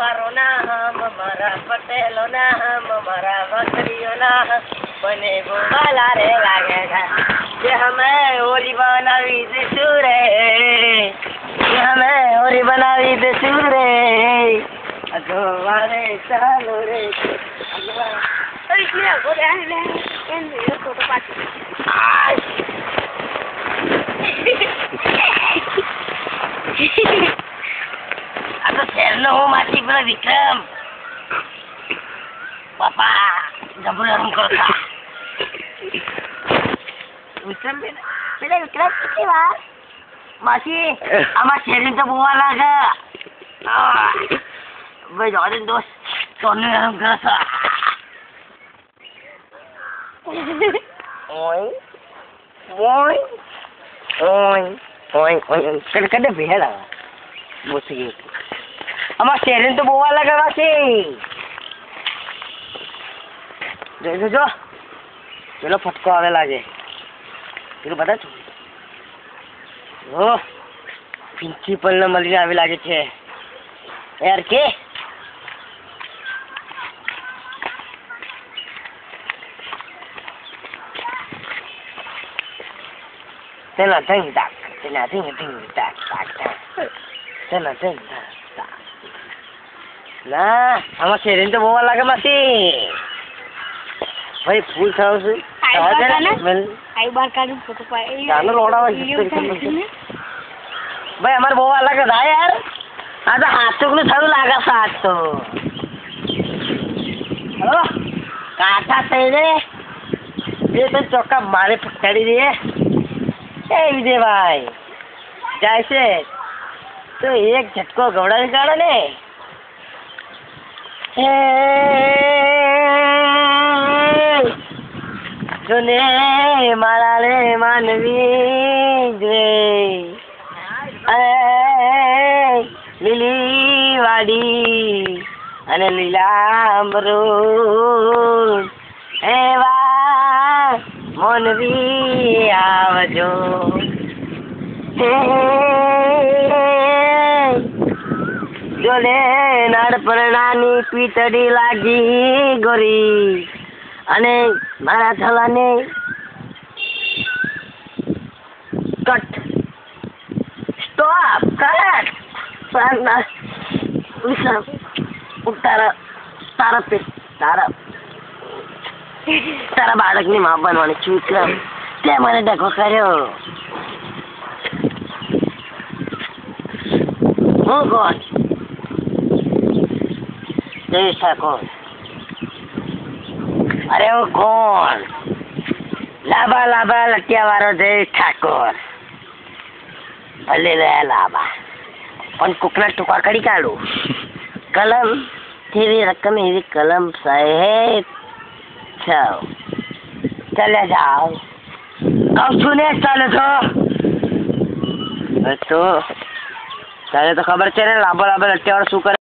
અમારો નામ અમારા પટેલો નામ અમારા મંત્રીઓ નામ મને ગોવાલા રે લાગે કે અમે હોળી બનાવી દઈશું રે કે અમે હોળી બનાવી દઈશું રે ગોવારે ચાલો રે એટલે બોલે આને એમ તો પાછી આ તો શેરનો હું માટી પેલા વિક્રમ બાપા જબરમ કરતા વિક્રમ પેલા વિક્રમ કેટલી વાર માસી આમાં શેરી તો બોવા લાગે ભાઈ જોડે દોસ્ત તોને ગરમ કરતા ઓય ઓય ઓય ઓય ઓય કડકડે ભેળા બોસી આમાં શેરીને તો બોવા લાગે માસી જો પેલો ફટકો આવે લાગે પેલું બધા છે ઓ પ્રિન્સિપલ ને મળીને આવી લાગે છે યાર કે તેના ધંગ દાક તેના ધંગ દાક તેના ધંગ દાક ના આમાં શેરીને તો બોવા લાગે માસી ભાઈ ફૂલ થાવ છે આઈ બાર કાઢું ફોટો પાય ચાલો રોડાવા ભાઈ અમાર બોવા લાગે દા યાર આ તો હાથુકનું થયું લાગે સાત તો હલો કાઠા થઈને એ તો ચોક્કા મારે પકડી દે એ વિજયભાઈ જાય છે તો એક ઝટકો ગવડાવી કાઢે ને જોને મારા રે માનવી જે લીલી વાડી અને લીલા અમરૂદ એવા મોનવી આવજો જોને નાડપરણાની પીતળી લાગી ગોરી અને મારા થલાને કટ સ્ટોપ કટ સારના વિશ્રામ તારા બાળકની માં બનવાની છું વિક્રમ તે મને ડખો કર્યો હું કોણ જયેશ ઠાકોર અરે હું કોણ લાંબા લાંબા લટિયા વાળો જયેશ ઠાકોર ભલે રહ્યા લાંબા પણ કોકના ટૂંકા કરી કાઢું કલમ તેવી રકમ એવી કલમ સાહેબ ચાલ ચાલ્યા જાઓ કહું છું ને ચાલે તો તારે તો ખબર છે ને લાંબા લાંબા લટિયા વાળો શું કરે